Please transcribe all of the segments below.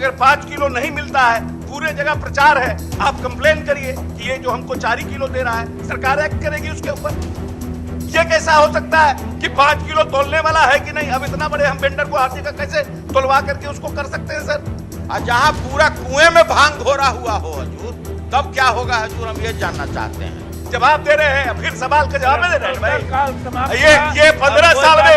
अगर 5 किलो नहीं मिलता है, पूरे जगह प्रचार है, आप कंप्लेन करिए कि ये जो हमको 4 किलो दे रहा है, सरकार एक्ट करेगी उसके ऊपर। ये कैसा हो सकता है कि 5 किलो तोलने वाला है कि नहीं? अब इतना बड़े हम वेंडर को हर जगह कैसे तोलवा करके उसको कर सकते हैं सर? और जहाँ पूरा कुएं में भांग घोरा हुआ हो हजूर, तब क्या होगा हजूर, हम ये जानना चाहते हैं। जवाब दे रहे हैं, फिर सवाल का जवाब दे रहे हैं भाई। ये 15 साल में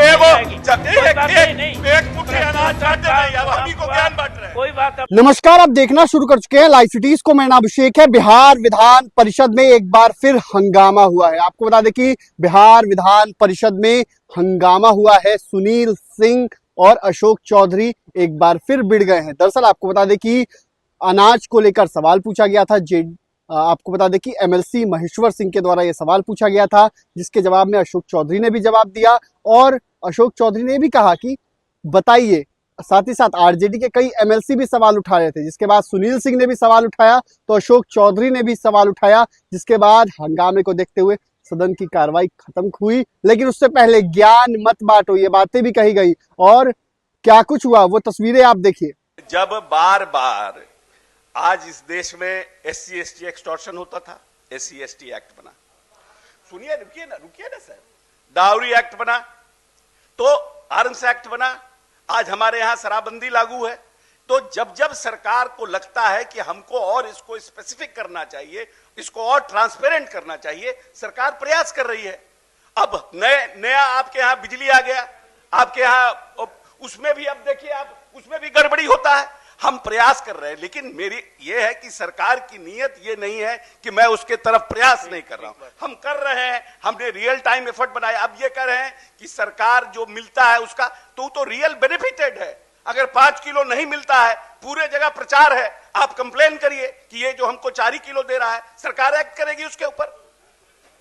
एक मुट्ठी अनाज बांटते नहीं, अब हम ही को ज्ञान बांट रहे हैं। कोई बात अब नमस्कार, आप देखना शुरू कर चुके हैं लाइव सिटीज को। मेरा नाम अभिषेक है। बिहार विधान परिषद में एक बार फिर हंगामा हुआ है। आपको बता दें कि बिहार विधान परिषद में हंगामा हुआ है। सुनील सिंह और अशोक चौधरी एक बार फिर भिड़ गए हैं। दरअसल आपको बता दें कि अनाज को लेकर सवाल पूछा गया था। आपको बता दें कि एमएलसी महेश्वर सिंह के द्वारा यह सवाल पूछा गया था, जिसके जवाब में अशोक चौधरी ने भी जवाब दिया। और अशोक चौधरी ने भी कहा कि बताइए, साथ ही साथ आरजेडी के कई एमएलसी भी सवाल उठा रहे थे। जिसके बाद सुनील सिंह ने भी सवाल उठाया, तो अशोक चौधरी ने भी सवाल उठाया, जिसके बाद हंगामे को देखते हुए सदन की कार्रवाई खत्म हुई। लेकिन उससे पहले ज्ञान मत बांटो, ये बातें भी कही गई। और क्या कुछ हुआ वो तस्वीरें आप देखिए। जब बार बार आज इस देश में SC ST एक्सटॉर्शन होता था, SC ST एक्ट बना, सुनिए, रुकिए ना सर, डाउरी एक्ट बना, तो आर्म्स एक्ट बना, आज हमारे यहां शराबबंदी लागू है। तो जब जब सरकार को लगता है कि हमको और इसको स्पेसिफिक करना चाहिए, इसको और ट्रांसपेरेंट करना चाहिए, सरकार प्रयास कर रही है। अब नया आपके यहां बिजली आ गया, आपके यहां उसमें भी अब देखिए आप, उसमें भी गड़बड़ी होता है। हम प्रयास कर रहे हैं, लेकिन मेरी ये है कि सरकार की नीयत ये नहीं है कि मैं उसके तरफ प्रयास नहीं कर रहा हूं, हम कर रहे हैं। हमने रियल टाइम एफर्ट बनाया। अब ये कह रहे हैं कि सरकार जो मिलता है उसका तो रियल बेनिफिटेड है। अगर 5 किलो नहीं मिलता है, पूरे जगह प्रचार है, आप कंप्लेन करिए कि ये जो हमको 4 किलो दे रहा है, सरकार एक्ट करेगी उसके ऊपर।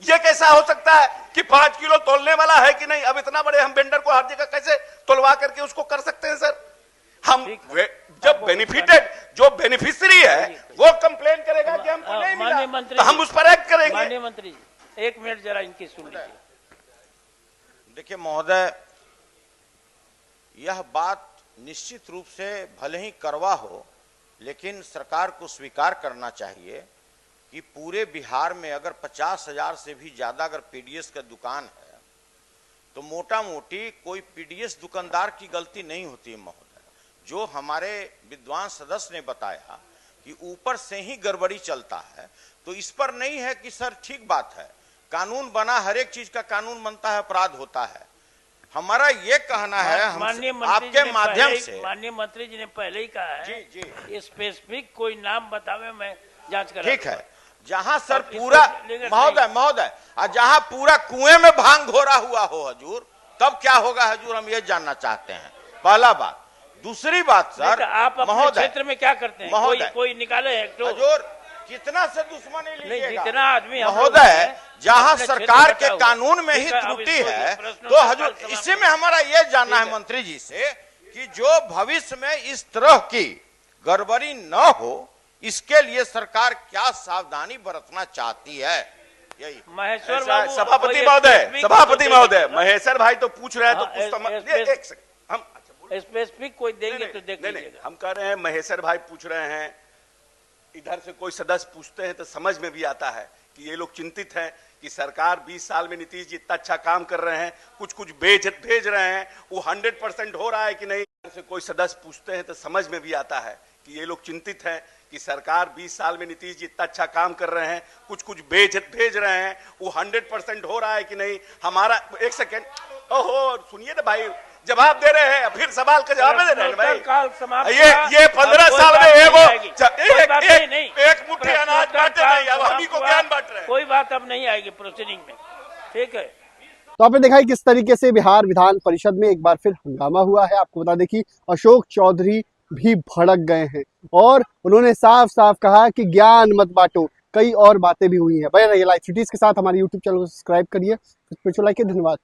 ये कैसा हो सकता है कि 5 किलो तोलने वाला है कि नहीं? अब इतना बड़े हम वेंडर को हर जगह कैसे तोलवा करके उसको कर सकते हैं सर? हम जब बेनिफिटेड जो बेनिफिशियरी है वो कंप्लेन करेगा कि हमको नहीं मिला, तो हम उस पर एक्ट करेंगे। माननीय मंत्री जी, 1 मिनट जरा इनकी सुन लीजिए। देखिए महोदय, यह बात निश्चित रूप से भले ही कड़वा हो, लेकिन सरकार को स्वीकार करना चाहिए कि पूरे बिहार में अगर 50,000 से भी ज्यादा अगर पीडीएस का दुकान है, तो मोटा मोटी कोई पीडीएस दुकानदार की गलती नहीं होती है महोदय। जो हमारे विद्वान सदस्य ने बताया कि ऊपर से ही गड़बड़ी चलता है, तो इस पर नहीं है कि सर ठीक बात है, कानून बना, हर एक चीज का कानून बनता है, अपराध होता है। हमारा ये कहना है आपके माध्यम से, माननीय मंत्री जी ने पहले ही कहा है जी स्पेसिफिक कोई नाम बतावे, मैं जांच करा। ठीक है, जहां सर पूरा महोदय जहां पूरा कुएं में भांग घोरा हुआ हो हजूर, तब क्या होगा हजूर, हम ये जानना चाहते हैं। पहला बात। दूसरी बात सर, आप अपने क्षेत्र में क्या करते हैं? कोई निकाले है तो हजूर, कितना से दुश्मनी लीजिएगा? जितना आदमी महोदय, जहां सरकार के कानून में ही त्रुटि है, तो हजूर इसी में हमारा ये जानना है मंत्री जी से कि जो भविष्य में इस तरह की गड़बड़ी न हो, इसके लिए सरकार क्या सावधानी बरतना चाहती है? यही महेश्वर सभापति महोदय महेश्वर भाई तो पूछ रहे हैं, तो कुछ हम स्पेसिफिक कोई देंगे तो देख लीजिएगा। हम कह रहे हैं महेश्वर भाई पूछ रहे हैं, इधर से कोई सदस्य पूछते हैं तो समझ में भी आता है कि ये लोग चिंतित हैं कि सरकार 20 साल में नीतीश जी इतना अच्छा काम कर रहे हैं, कुछ भेज रहे हैं, वो 100% हो रहा है कि नहीं? इधर से कोई सदस्य पूछते हैं तो समझ में भी आता है कि ये लोग चिंतित हैं कि सरकार 20 साल में नीतीश जी इतना अच्छा काम कर रहे हैं, कुछ भेज रहे हैं, वो 100% हो रहा है कि नहीं? हमारा 1 सेकेंड, ओहो सुनिए ना भाई, जवाब दे रहे हैं, फिर सवाल का जवाब दे रहे हैं भाई। ये 15 साल में एक मुट्ठी अनाज बांटते नहीं, अब हम ही को ज्ञान बांट रहे हैं। कोई बात अब नहीं आएगी प्रोसीडिंग में, ठीक है। तो आपने देखा किस तरीके से बिहार विधान परिषद में एक बार फिर हंगामा हुआ है। आपको बता दें कि अशोक चौधरी भी भड़क गए हैं और उन्होंने साफ साफ कहा कि ज्ञान मत बांटो। कई और बातें भी हुई हैं। बने रहिए लाइव सिटीज के साथ, हमारे यूट्यूब चैनल को सब्सक्राइब करिए, लाइक, धन्यवाद।